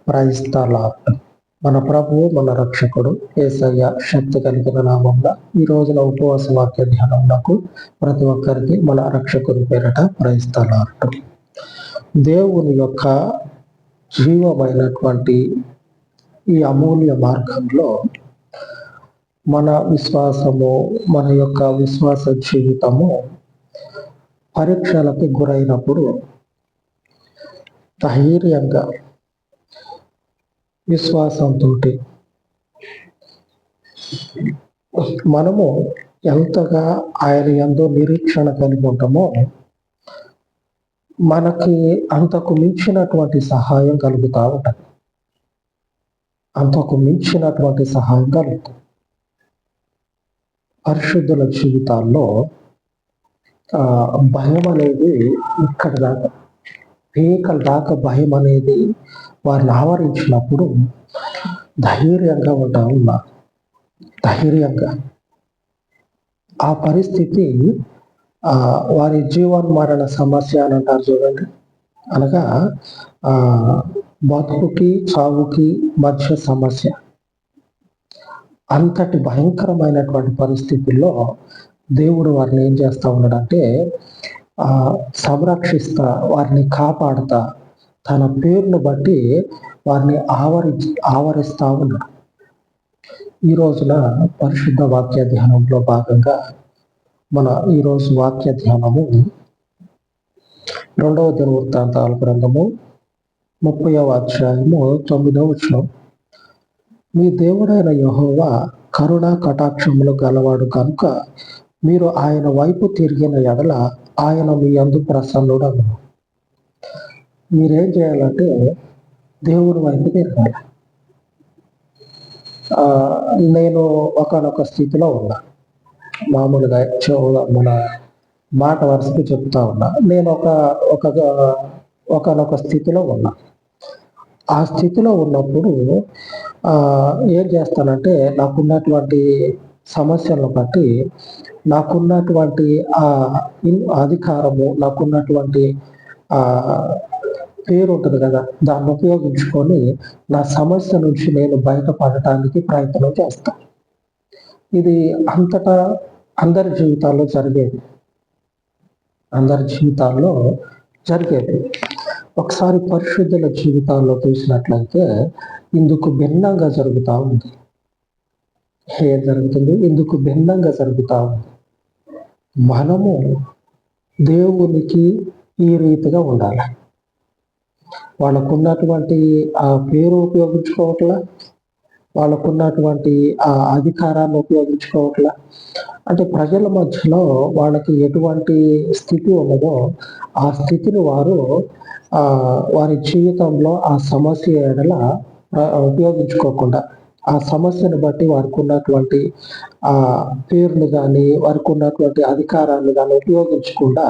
Praise the lord. మన ప్రభువు మన రక్షకుడు యేసయ్య శక్తి కలిగిన నామంలో ఈ రోజున ఉపవాస వాక్య ధ్యానంలో ప్రతి ఒక్కరికి మన రక్షకుని పేరట ప్రైజ్ ద లార్డ్. దేవుని యొక్క జీవమైనటువంటి ఈ అమూల్య మార్గంలో మన విశ్వాసము, మన యొక్క విశ్వాస జీవితము పరీక్షలకు గురైనప్పుడు ధైర్యంగా విశ్వాసంతో మనము ఎంతగా ఆయన యందు నిరీక్షణ కలిగి ఉంటామో మనకి అంతకు మించినటువంటి సహాయం కలుగుతూ ఉంటుంది. అంతకు మించినటువంటి సహాయం కలుగుతుంది. పరిశుద్ధుల జీవితాల్లో భయం అనేది ఇక్కడ దాకా, పీకల దాకా భయం అనేది వారిని ఆవరించినప్పుడు ధైర్యంగా ఉన్నారు. ధైర్యంగా ఆ పరిస్థితి వారి జీవన్మరణ సమస్య అని అంటారు చూడండి. అనగా బతుకుకి చావుకి మధ్య సమస్య. అంతటి భయంకరమైనటువంటి పరిస్థితుల్లో దేవుడు వారిని ఏం చేస్తా ఉన్నాడంటే సంరక్షిస్తా, వారిని కాపాడుతా, తన పేరును బట్టి వారిని ఆవరిస్తా ఉన్నాడు. ఈ రోజున పరిశుద్ధ వాక్య ధ్యానంలో భాగంగా మన ఈరోజు వాక్య ధ్యానము 2వ దినవృత్తాంతాల గ్రంథము 30వ అధ్యాయము 9వ వచనం. మీ దేవుడైన యెహోవా కరుణ కటాక్షములు గలవాడు కనుక మీరు ఆయన వైపు తిరిగిన ఎడల ఆయన మీ యందు ప్రసన్నుడగును. మీరేం చేయాలంటే దేవుని వైపు తిరగాలి. నేను ఒకనొక స్థితిలో ఉన్నా, మామూలుగా మన మాట వరుసకి చెప్తా ఉన్నా. నేను ఒకనొక స్థితిలో ఉన్నా. ఆ స్థితిలో ఉన్నప్పుడు ఏం చేస్తానంటే నాకున్నటువంటి సమస్యలను బట్టి, నాకున్నటువంటి అధికారము, నాకున్నటువంటి పేరు ఉంటుంది కదా, దాన్ని ఉపయోగించుకొని నా సమస్య నుంచి నేను బయటపడటానికి ప్రయత్నం చేస్తాను. ఇది అంతటా అందరి జీవితాల్లో జరిగేది. ఒకసారి పరిశుద్ధుల జీవితాల్లో చూసినట్లయితే ఇందుకు భిన్నంగా జరుగుతూ ఉంది. ఏం జరుగుతుంది? ఇందుకు భిన్నంగా జరుగుతూ ఉంది. మనము దేవునికి ఈ రీతిగా ఉండాలి. వాళ్ళకున్నటువంటి ఆ పేరు ఉపయోగించుకోవట్లా, వాళ్ళకున్నటువంటి ఆ అధికారాన్ని ఉపయోగించుకోవట్లా. అంటే ప్రజల మధ్యలో వాళ్ళకి ఎటువంటి స్థితి ఉన్నదో ఆ స్థితిని వారు వారి జీవితంలో ఆ సమస్య ఎడల ఉపయోగించుకోకుండా, ఆ సమస్యను బట్టి వారికి ఉన్నటువంటి ఆ పేరును కానీ, వారికి ఉన్నటువంటి అధికారాన్ని కానీ ఉపయోగించకుండా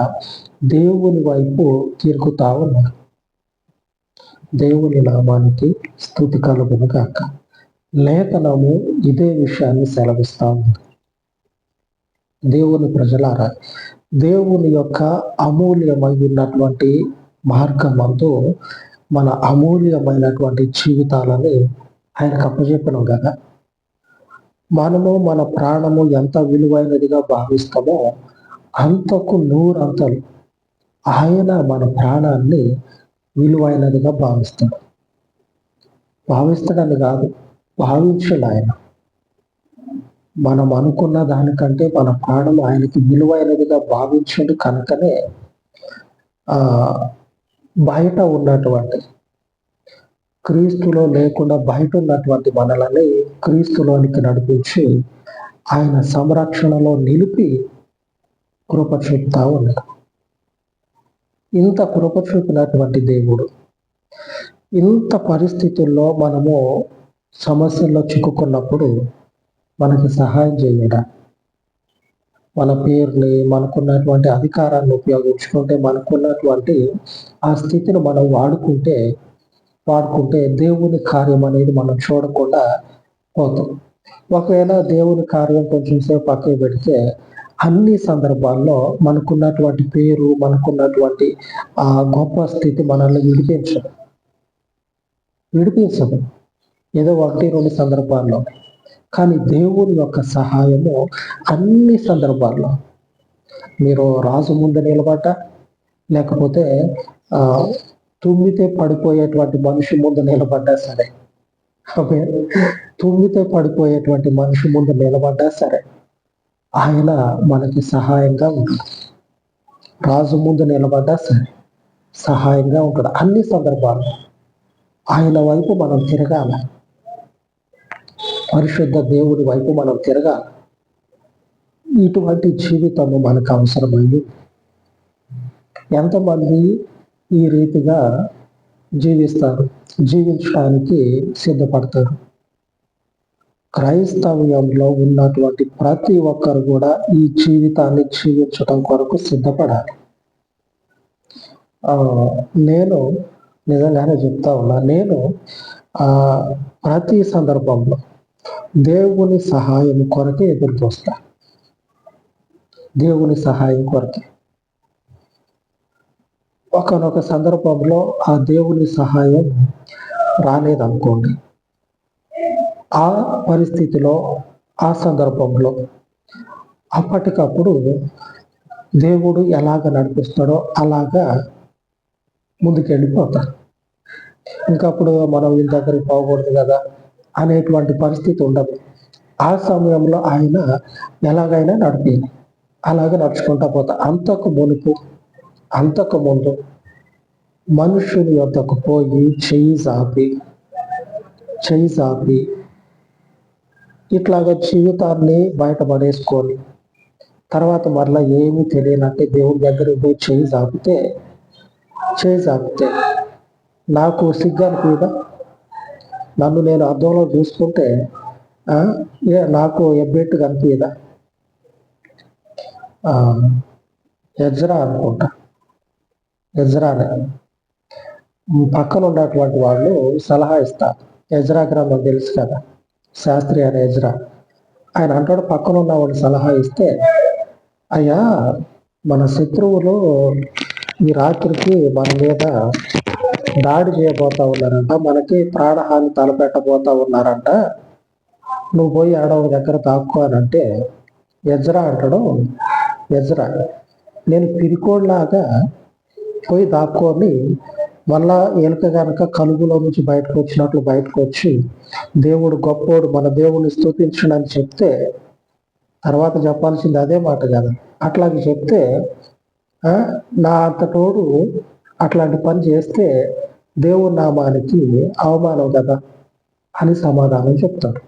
దేవుని వైపు తిరుగుతా ఉన్నారు. దేవుని నామానికి స్తుతి కలుగును గాక. లేఖనము ఇదే విషయాన్ని సెలవిస్తా ఉంది. దేవుని ప్రజలారా, దేవుని యొక్క అమూల్యమైనటువంటి మార్గమందు మన అమూల్యమైనటువంటి జీవితాలని ఆయనకు అప్పచెప్పినాం కదా. మనము మన ప్రాణము ఎంత విలువైనదిగా భావిస్తామో అంతకు 100 అంతలు ఆయన మన ప్రాణాన్ని విలువైనదిగా భావిస్తాడని కాదు, భావించాడు ఆయన. మనం అనుకున్న దానికంటే మన ప్రాణం ఆయనకి విలువైనదిగా భావించండి. కనుకనే బయట ఉన్నటువంటి, క్రీస్తులో లేకుండా బయట ఉన్నటువంటి మనల్ని క్రీస్తులోనికి నడిపించి ఆయన సంరక్షణలో నిలిపి కృప చూపుతా ఉన్నాడు. ఇంత కృప చూపినటువంటి దేవుడు ఇంత పరిస్థితుల్లో మనము సమస్యల్లో చిక్కుకున్నప్పుడు మనకి సహాయం చేయడా? మన పేరుని, మనకున్నటువంటి అధికారాన్ని ఉపయోగించుకుంటే, మనకున్నటువంటి ఆ స్థితిని మనం వాడుకుంటే దేవుని కార్యం అనేది మనం చూడకుండా పోతాం. ఒకవేళ దేవుని కార్యం కొంచెం సేపు పక్కకు పెడితే అన్ని సందర్భాల్లో మనకున్నటువంటి పేరు, మనకున్నటువంటి ఆ గొప్ప స్థితి మనల్ని విడిపించదు. విడిపించదు, ఏదో 1-2 సందర్భాల్లో. కానీ దేవుని యొక్క సహాయము అన్ని సందర్భాల్లో, మీరు రాజు ముందు నిలబడ్డా, లేకపోతే ఆ తుమ్మితే పడిపోయేటువంటి మనిషి ముందు నిలబడ్డా సరే, తుమ్మితే పడిపోయేటువంటి మనిషి ముందు నిలబడ్డా సరే, ఆయన మనకి సహాయంగా ఉంటాడు. రాజు ముందు నిలబడ్డా సరే సహాయంగా ఉంటాడు. అన్ని సందర్భాల్లో ఆయన వైపు మనం తిరగాలి, పరిశుద్ధ దేవుడి వైపు మనం తిరగాలి. ఇటువంటి జీవితము మనకు అవసరమైంది. ఎంతమంది ఈ రీతిగా జీవిస్తారు, జీవించడానికి సిద్ధపడతారు? క్రైస్తవ్యంలో ఉన్నటువంటి ప్రతి ఒక్కరు కూడా ఈ జీవితాన్ని జీవించడం కొరకు సిద్ధపడాలి. నేను నిజంగానే చెప్తా ఉన్నా, నేను ప్రతి సందర్భంలో దేవుని సహాయం కొరకే ఎదురు చూస్తా. దేవుని సహాయం కొరకే. ఒకనొక సందర్భంలో ఆ దేవుని సహాయం రాలేదనుకోండి, ఆ పరిస్థితిలో, ఆ సందర్భంలో అప్పటికప్పుడు దేవుడు ఎలాగ నడిపిస్తాడో అలాగా ముందుకెళ్ళిపోతారు. ఇంకప్పుడు మనం వీళ్ళ దగ్గరికి పోకూడదు కదా అనేటువంటి పరిస్థితి ఉండదు. ఆ సమయంలో ఆయన ఎలాగైనా నడిపేది, అలాగే నడుచుకుంటా పోతా. అంతకు ముందు మనుషుని యొద్దకు పోయి చెయ్యి చాపి ఇట్లాగా జీవితాన్ని బయటపడేసుకొని తర్వాత మరలా ఏమీ తెలియనట్టే దేవుడి దగ్గరికి పోయి చేయి చాపితే నాకు సిగ్గు అనిపిదా? నన్ను నేను అద్దంలో చూసుకుంటే నాకు ఎబ్బెట్టుగా అనిపిదా? ఎజ్రా అనుకుంటా, ఎజ్రానే పక్కన ఉన్నటువంటి వాళ్ళు సలహా ఇస్తారు. ఎజ్రా గ్రంథం తెలుసు కదా, శాస్త్రి అనే ఎజ్రా. ఆయన అంటాడు, పక్కన ఉన్న వాళ్ళు సలహా ఇస్తే, అయ్యా మన శత్రువులు ఈ రాత్రికి మన మీద దాడి చేయబోతా ఉన్నారంట, మనకి ప్రాణహాని తలపెట్టబోతా ఉన్నారంట, నువ్వు పోయి ఆడవ దగ్గర దాక్కో అని అంటే, ఎజ్రా అంటాడు, ఎజ్రా నేను పిరికోడ్లాగా పోయి దాక్కొని మళ్ళా ఎలుక గనక కలుగులో నుంచి బయటకు వచ్చినట్లు బయటకు వచ్చి దేవుడు గొప్పోడు, మన దేవుడిని స్తుతించండి అని చెప్తే తర్వాత చెప్పాల్సింది అదే మాట కదా. అట్లాగే చెప్తే నా అంతటోడు అట్లాంటి పని చేస్తే దేవుడి నామానికి అవమానం కదా అని సమాధానం చెప్తాడు.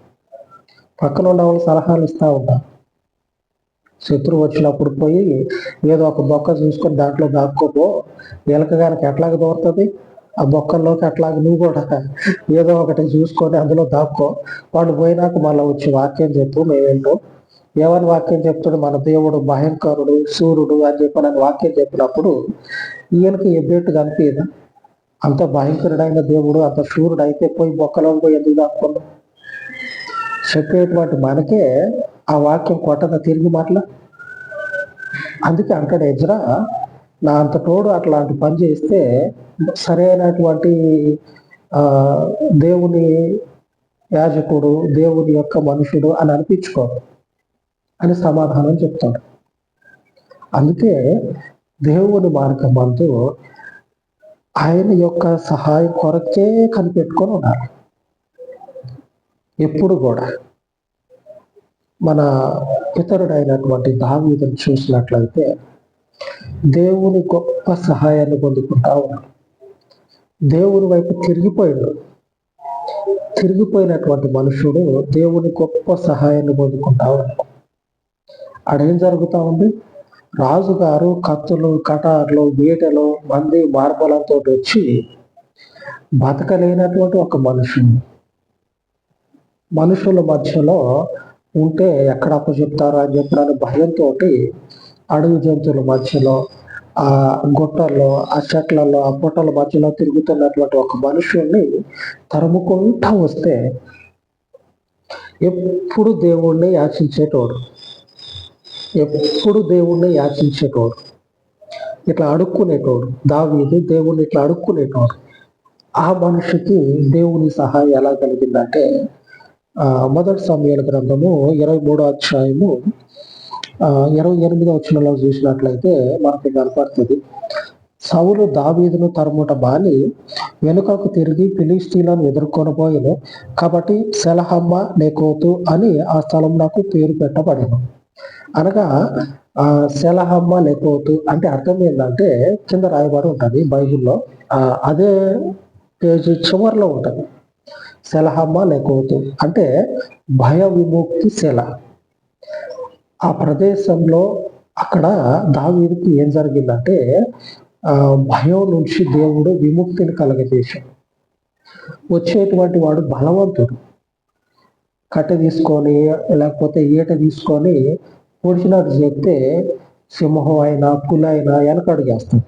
పక్కన ఉన్న వాళ్ళు సలహాలు ఇస్తా ఉంటారు. శత్రువు వచ్చినప్పుడు పోయి ఏదో ఒక బొక్క చూసుకొని దాంట్లో దాక్కోపో, ఎలక గారికి ఎట్లాగ దూరుతుంది, ఆ బొక్కల్లోకి అట్లాగే నువ్వు కూడా ఏదో ఒకటి చూసుకొని అందులో దాక్కో. వాడు పోయినాక మళ్ళీ వచ్చి వాక్యం చెప్పు, మేమేంటో ఏమని వాక్యం చెప్తాడు, మన దేవుడు భయంకరుడు, సూర్యుడు అని చెప్పని వాక్యం చెప్పినప్పుడు ఈయనకి ఎబ్బెట్టు కనిపించదా? అంత భయంకరుడైన దేవుడు, అంత సూర్యుడు అయితే పోయి బొక్కలో పోయి ఎందుకు దాక్కున్నాడు? చెప్పేటువంటి మనకే ఆ వాక్యం కొట్టదా తిరిగి మాటల? అందుకే అంటాడు ఎజ్రా, నా అంత తోడు అట్లాంటి పని చేస్తే సరైనటువంటి దేవుని యాజకుడు, దేవుని యొక్క మనుషుడు అని అనిపించుకోడు అని సమాధానం చెప్తాడు. అందుకే దేవుని మార్గమందు ఆయన యొక్క సహాయం కొరకే కనిపెట్టుకొని ఉండాలి ఎప్పుడు కూడా. మన పితరుడైనటువంటి దావీదును చూసినట్లయితే దేవుని గొప్ప సహాయాన్ని పొందుకుంటా ఉన్నాడు. దేవుని వైపు తిరిగిపోయినటువంటి మనుషుడు దేవుని గొప్ప సహాయాన్ని పొందుకుంటా ఉన్నాడు. అడేం జరుగుతూ ఉంది? రాజుగారు కత్తులు, కటార్లు, బీటలు, మంది మార్బలంతో వచ్చి బతకలేనటువంటి ఒక మనుషుల మధ్యలో ఉంటే ఎక్కడ అప్పచెప్తారో అని చెప్పిన భయంతో అడవి జంతువుల మధ్యలో, ఆ గుట్టల్లో, ఆ చెట్లలో, ఆ పుట్టల మధ్యలో తిరుగుతున్నటువంటి ఒక మనుషుల్ని తరుముకుంటా వస్తే ఎప్పుడు దేవుణ్ణి యాచించేటోడు, ఇట్లా అడుక్కునేటోడు. దావీదు దేవుణ్ణి ఇట్లా అడుక్కునేటోడు. ఆ మనిషికి దేవుని సహాయం ఎలా కలిగిందంటే మొదటి సమయాల గ్రంథము 23వ అధ్యాయము 28వ వచనంలో చూసినట్లయితే మనకు కనపడుతుంది. సౌలు దావీదును తరుముట బాని వెనుకకు తిరిగి ఫిలిష్తీయులను ఎదుర్కొనబోయెను. కాబట్టి సెలహమ్మ నెకోతు అని ఆ స్థలం నాకు పేరు పెట్టబడెను. అనగా సెలహమ్మ నెకోతు అంటే అర్థం ఏంటంటే కింద రాయబడి ఉంటుంది బైబిల్లో. అదే పేజీ చివరిలో ఉంటుంది. సెలహమ్మ నెకోతు అంటే భయ విముక్తి సెల. ఆ ప్రదేశంలో అక్కడ దావీదుకి ఏం జరిగిందంటే భయం నుంచి దేవుడు విముక్తిని కలగజేశాడు. వచ్చేటువంటి వాడు బలవంతుడు. కట్టె తీసుకొని లేకపోతే ఈట తీసుకొని పొడిచినట్టు చెప్తే సింహం అయినా పులి అయినా వెనకడుగేస్తాడు.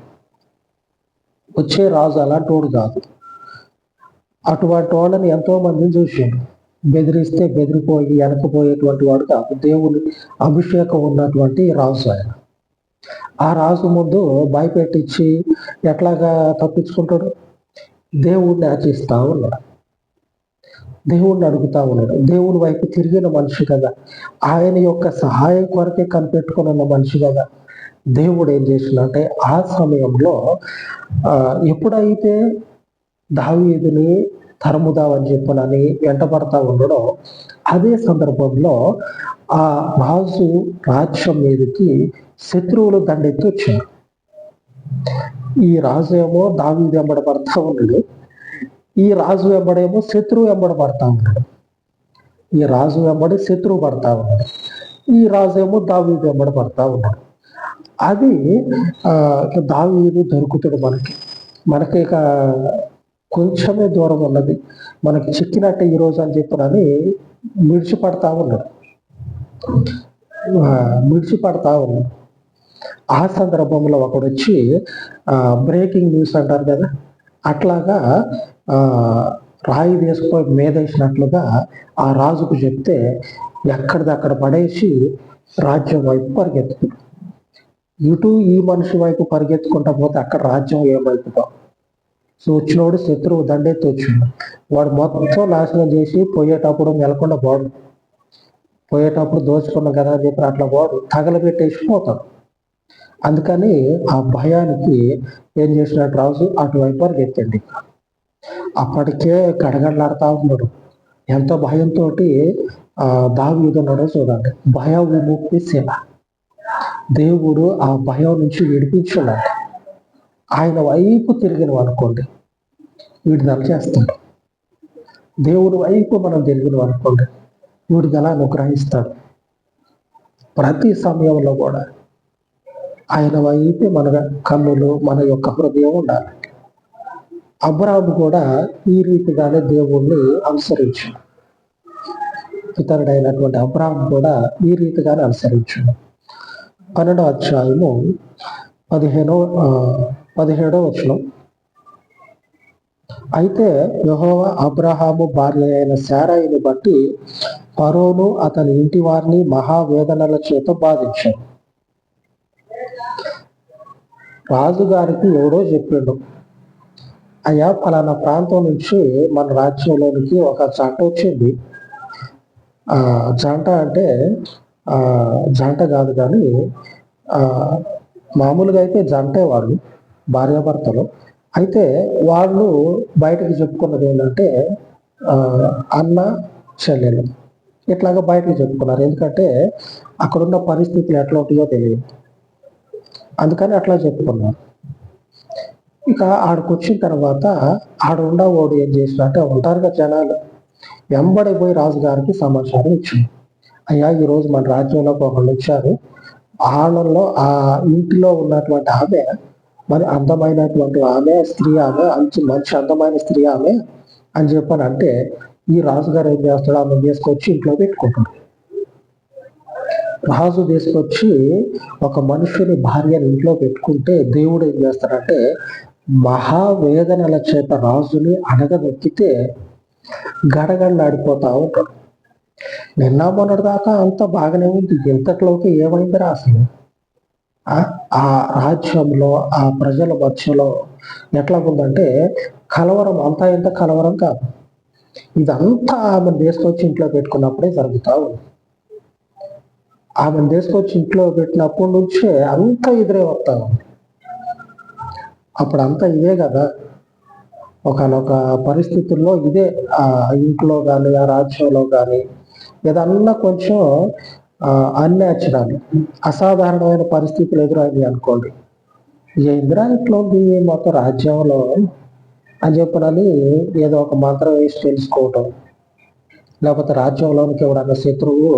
వచ్చే రాజు అలాంటి వాడు కాదు. అటువంటి వాళ్ళని ఎంతో మందిని చూసాడు. బెదిరిస్తే బెదిరిపోయి వెనకపోయేటువంటి వాడు కాదు. దేవుని అభిషేకం ఉన్నటువంటి రాజు ఆయన. ఆ రాజు ముందు భయపెట్టించి ఎట్లాగా తప్పించుకుంటాడు? దేవుణ్ణి ఆచిస్తా ఉన్నాడు, దేవుణ్ణి అడుగుతా ఉన్నాడు. దేవుని వైపు తిరిగిన మనిషి కదా, ఆయన యొక్క సహాయం కొరకే కనిపెట్టుకుని ఉన్న మనిషి కదా. దేవుడు ఏం చేసిందంటే ఆ సమయంలో ఎప్పుడైతే దావీదుని తరుముదామని చెప్పనని వెంటబడతా ఉండడం, అదే సందర్భంలో ఆ రాజు రాజ్యం మీదకి శత్రువులు దండెత్తి వచ్చారు. ఈ రాజు ఏమో దావీదు వెంబడబడతా ఉన్నాడు, ఈ రాజు వెంబడేమో శత్రువు వెంబడబడతా ఉన్నాడు. ఈ రాజు వెంబడి శత్రువు పడతా ఉన్నాడు, ఈ రాజు ఏమో దావీదు వెంబడబడతా ఉన్నాడు. అది దావీదు దొరుకుతాడు మనకి ఇక కొంచెమే దూరం ఉన్నది, మనకి చిక్కినట్టే ఈరోజు అని చెప్పనని మిడిచిపడతా ఉన్నాడు. ఆ సందర్భంలో ఒకడు వచ్చి బ్రేకింగ్ న్యూస్ అంటారు కదా, అట్లాగా రాయి వేసుకొని మీదేసినట్లుగా ఆ రాజుకు చెప్తే ఎక్కడిదక్కడ పడేసి రాజ్యం వైపు పరిగెత్తుకుంటాడు. ఇటు ఈ మనిషి వైపు పరిగెత్తుకుంటా పోతే అక్కడ రాజ్యం ఏమైపుతో. సో వచ్చినోడు శత్రువు దండెత్తి వచ్చిండు. వాడు మొత్తం నాశనం చేసి పోయేటప్పుడు నెలకొండ పోడు, పోయేటప్పుడు దోచుకున్నాం కదా అని చెప్పి అట్లా పోడు, తగలబెట్టేసి పోతాడు. అందుకని ఆ భయానికి ఏం చేసినట్టు రాజు అటువైపు పరిగెత్తండి. అప్పటికే గడగడలాడుతూ ఉన్నాడు. ఎంతో భయంతో దావీదు ఉన్నాడో చూడండి. భయ విముక్తి సేవ. దేవుడు ఆ భయం నుంచి విడిపించున్నాడు. ఆయన వైపు తిరిగిన అనుకోండి విడుదల చేస్తాడు. దేవుడి వైపు మనం తిరిగిన అనుకోండి విడుదల అనుగ్రహిస్తాడు. ప్రతి సమయంలో కూడా ఆయన వైపే మన కన్నులు, మన యొక్క హృదయం ఉండాలి. అబ్రాహాము కూడా ఈ రీతిగానే దేవుణ్ణి అనుసరించాడు. ఇతరుడైనటువంటి అబ్రాహాము కూడా ఈ రీతిగానే అనుసరించాడు. 12వ అధ్యాయము 17వ వచనం. అయితే యెహోవా అబ్రాహాము భార్య అయిన శారయిని బట్టి ఫరోను అతని ఇంటి వారిని మహావేదనల చేత బాధించాడు. రాజుగారికి ఎవడో చెప్పిండు, అయ్యా ఫలానా ప్రాంతం నుంచి మన రాజ్యంలోనికి ఒక జంట వచ్చింది. జంట అంటే జంట కాదు కానీ మామూలుగా అయితే జంటే వాళ్ళు, భార్యాభర్తలు. అయితే వాళ్ళు బయటకు చెప్పుకున్నది ఏంటంటే అన్న చెల్లెలు ఇట్లాగా బయటకు చెప్పుకున్నారు. ఎందుకంటే అక్కడున్న పరిస్థితులు ఎట్లా ఉంటాయో తెలియదు, అందుకని అట్లా చెప్పుకున్నారు. ఇక ఆడికి వచ్చిన తర్వాత ఆడుండవాడు ఏం చేసినట్టే ఉంటారుగా జనాలు, వెంబడిపోయి రాజుగారికి సమాచారం ఇచ్చింది. అయ్యా ఈరోజు మన రాజ్యంలోకి ఒకళ్ళు వచ్చారు, వాళ్ళలో ఆ ఇంటిలో ఉన్నటువంటి ఆమె మరి అందమైనటువంటి ఆమె స్త్రీ, ఆమె మంచి అందమైన స్త్రీ ఆమె అని చెప్పని అంటే ఈ రాజుగారు ఏం చేస్తాడు, ఆమె తీసుకొచ్చి ఇంట్లో పెట్టుకుంటాడు. రాజు తీసుకొచ్చి ఒక మనుషుని భార్యను ఇంట్లో పెట్టుకుంటే దేవుడు ఏం చేస్తాడంటే మహావేదనల చేత రాజుని అడగదొక్కితే గడగడలాడిపోతా ఉంటాడు. నిన్న మొన్నటి దాకా అంత బాగానే ఉంది, ఇంతట్లోకి ఏమైంది అసలు? ఆ రాజ్యంలో ఆ ప్రజల మధ్యలో ఎట్లా ఉందంటే కలవరం అంతా ఎంత కలవరం కాదు. ఇదంతా ఆమెను తీసుకొచ్చి ఇంట్లో పెట్టుకున్నప్పుడే జరుగుతా ఉంది. ఆమెను తీసుకొచ్చి ఇంట్లో పెట్టినప్పటి నుంచే అంతా ఇదిరే వస్తా ఉంది. అప్పుడు అంతా ఇదే కదా, ఒకనొక పరిస్థితుల్లో ఇదే ఆ ఇంట్లో కానీ ఆ రాజ్యంలో కానీ ఏదన్నా కొంచెం అన్యాచురల్ అసాధారణమైన పరిస్థితులు ఎదురైంది అనుకోండి, ఇందిరా ఇట్లా ఉంది మొత్తం రాజ్యంలో అని చెప్పనని ఏదో ఒక మంత్రం వేసి తెలుసుకోవటం, లేకపోతే రాజ్యంలోనికి ఎవడన్నా శత్రువు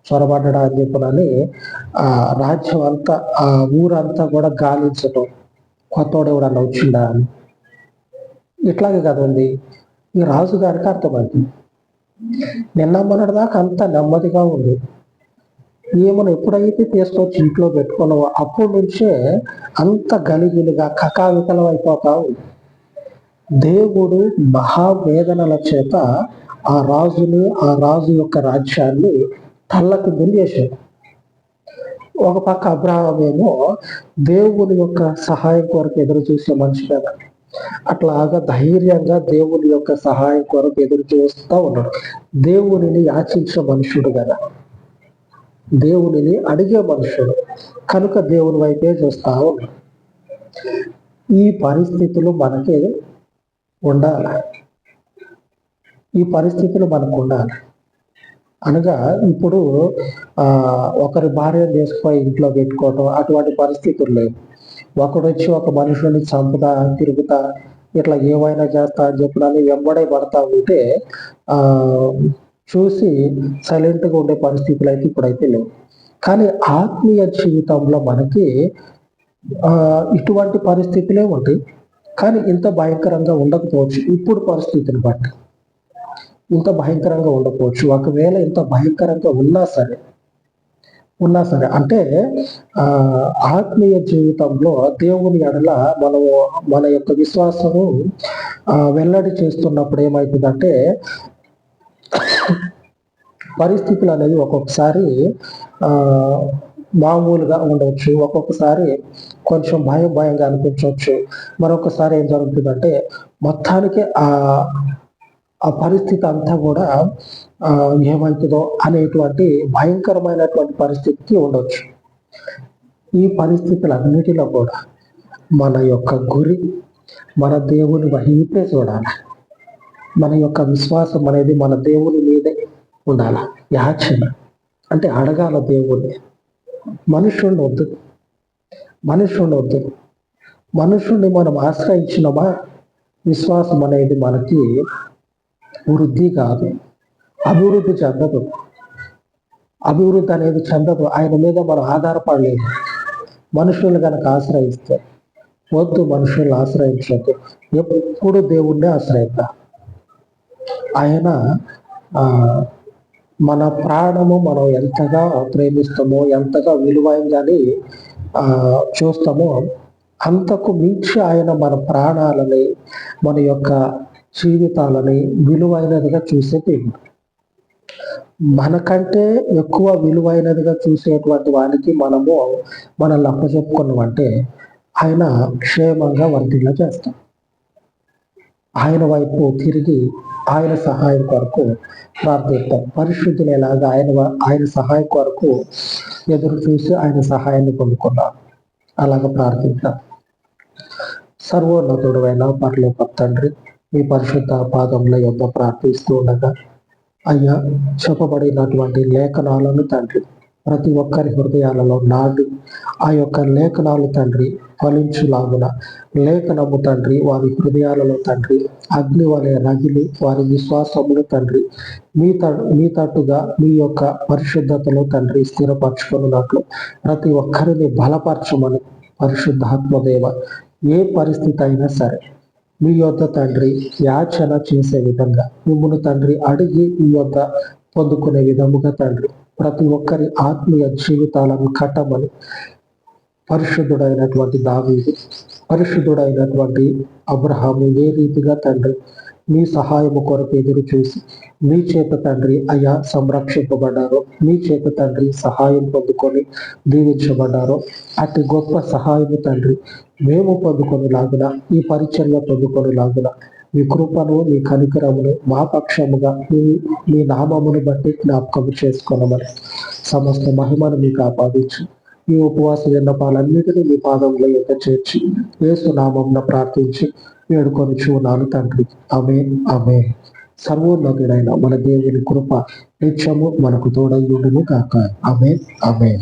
చొరబడ్డా అని చెప్పనని ఆ రాజ్యం అంతా ఆ ఊరంతా కూడా గాలించటం, కొత్తోడు ఎవడన్నా వచ్చిందా అని. ఇట్లాగే కదా ఉంది. ఈ రాజు గారికి అర్థమైంది. నిన్న మొన్నటి దాకా అంత నెమ్మదిగా ఉంది. ఈమెను ఎప్పుడైతే తీసుకొచ్చి ఇంట్లో పెట్టుకున్నావో అప్పటి నుంచే అంత గలిగిలిగా కకావికలం అయిపోతా ఉంది. దేవుడు మహావేదనల చేత ఆ రాజుని, ఆ రాజు యొక్క రాజ్యాన్ని తల్లకిందులు చేశాడు. ఒక పక్క అబ్రహాం ఏమో దేవుని యొక్క సహాయం కొరకు ఎదురు చూసే మనిషి కదా, అట్లాగా ధైర్యంగా దేవుని యొక్క సహాయం కొరకు ఎదురు చూస్తూ ఉన్నాడు. దేవునిని యాచించే మనుషుడు కదా, దేవునిని అడిగే మనుషుడు కనుక దేవుని వైపే చూస్తా ఉన్నాడు. ఈ పరిస్థితులు మనకి ఉండాలి. ఈ పరిస్థితులు మనకు ఉండాలి అనగా ఇప్పుడు ఒకరి భార్యను తీసుకుపోయి ఇంట్లో పెట్టుకోవటం అటువంటి పరిస్థితులు లేవు. ఒకడు వచ్చి ఒక మనుషుని చంపుతా తిరుగుతా ఇట్లా ఏమైనా చేస్తా అని చెప్పడానికి వెంబడే పడతా ఉంటే చూసి సైలెంట్గా ఉండే పరిస్థితులు అయితే ఇప్పుడైతే లేవు. కానీ ఆత్మీయ జీవితంలో మనకి ఇటువంటి పరిస్థితులే ఉంటాయి. కానీ ఇంత భయంకరంగా ఉండకపోవచ్చు. ఇప్పుడు పరిస్థితిని బట్టి ఇంత భయంకరంగా ఉండకపోవచ్చు. ఒకవేళ ఇంత భయంకరంగా ఉన్నా సరే అంటే ఆత్మీయ జీవితంలో దేవుని ఎడల మన యొక్క విశ్వాసము వెల్లడి చేస్తున్నప్పుడు ఏమవుతుందంటే పరిస్థితులు అనేవి ఒక్కొక్కసారి మామూలుగా ఉండవచ్చు, ఒక్కొక్కసారి కొంచెం భయంగా అనిపించవచ్చు. మరొకసారి ఏం జరుగుతుందంటే మొత్తానికి ఆ పరిస్థితి అంతా కూడా ఏమవుతుందో అనేటువంటి భయంకరమైనటువంటి పరిస్థితికి ఉండొచ్చు. ఈ పరిస్థితులన్నిటిలో కూడా మన యొక్క గురి మన దేవుని వైపే చూడాలి. మన యొక్క విశ్వాసం అనేది మన దేవుని మీదే ఉండాలి. యాచన అంటే అడగాల దేవుణ్ణి. మనుషుణ్ణి వద్దు. మనుషుణ్ణి మనం ఆశ్రయించినమా విశ్వాసం అనేది మనకి వృద్ధి కాదు, అభివృద్ధి చెందదు. అభివృద్ధి అనేది చెందదు. ఆయన మీద మనం ఆధారపడలేదు. మనుషులు కనుక ఆశ్రయిస్తే వద్దు, మనుషులను ఆశ్రయించద్దు. ఎప్పుడు దేవుణ్ణి ఆశ్రయిద్దాం. ఆయన మన ప్రాణము మనం ఎంతగా ప్రేమిస్తామో, ఎంతగా విలువైందని చూస్తామో అంతకు మించి ఆయన మన ప్రాణాలని, మన యొక్క జీవితాలని విలువైనదిగా చూసే దేవుడు. మనకంటే ఎక్కువ విలువైనదిగా చూసేటువంటి వానికి మనల్ని అప్పచెప్పుకున్నామంటే ఆయన క్షేమంగా వర్ధిల్ల చేస్తాం. ఆయన వైపు తిరిగి ఆయన సహాయం కొరకు ప్రార్థిస్తాం. పరిశుద్ధులు ఎలాగా ఆయన సహాయం కొరకు ఎదురు చూసి ఆయన సహాయాన్ని పొందుకున్నాం. అలాగ ప్రార్థిద్దాం. సర్వోన్నతుడు అయిన పరలోక తండ్రి, మీ పరిశుద్ధ పాదముల యొద్ద ప్రార్థిస్తూ ఉండగా అయ్యా, చెప్పబడినటువంటి లేఖనాలను తండ్రి ప్రతి ఒక్కరి హృదయాలలో నాడు ఆ యొక్క లేఖనాలు తండ్రి ఫలించులాగున లేఖనము తండ్రి వారి హృదయాలలో తండ్రి అగ్ని వలె రగిలి వారి విశ్వాసమును తండ్రి మీ తట్టుగా మీ యొక్క పరిశుద్ధతలో తండ్రి స్థిరపరచుకున్నట్లు ప్రతి ఒక్కరిని బలపరచమని పరిశుద్ధాత్మదేవ ఏ పరిస్థితి అయినా సరే మీ యొద్ద తండ్రి యాచన చేసే విధంగా మిమ్మల్ని తండ్రి అడిగి మీ యొద్ద పొందుకునే విధముగా తండ్రి ప్రతి ఒక్కరి ఆత్మీయ జీవితాలను కట్టమని పరిశుద్ధుడైనటువంటి దావీదు, పరిశుద్ధుడైనటువంటి అబ్రహాము ఏ రీతిగా తండ్రి మీ సహాయము కొరకు ఎదురు చూసి మీ చేత తండ్రి అయ్యా సంరక్షింపబడ్డారో, మీ చేత తండ్రి సహాయం పొందుకొని దీవించబడ్డారో అతి గొప్ప సహాయము తండ్రి మేము పొందుకొని లాగున, ఈ పరిచర్య పొందుకొని లాగున మీ కృపను మీ కనికరమును మా పక్షముగా మీ నామమును బట్టి జ్ఞాపకం చేసుకొనమని సమస్త మహిమను మీకు ఆపాదించు. ఈ ఉపవాస విన్నపాలన్నిటినీ మీ పాదంలో యొక్క చేర్చి యేసు నామమున ప్రార్థించి వేడుకొని చూనాను తండ్రి. ఆమేన్ ఆమేన్. సర్వోన్నతుడైన మన దేవుని కృప నిత్యము మనకు తోడయ్యుండును కాక. ఆమేన్ ఆమేన్.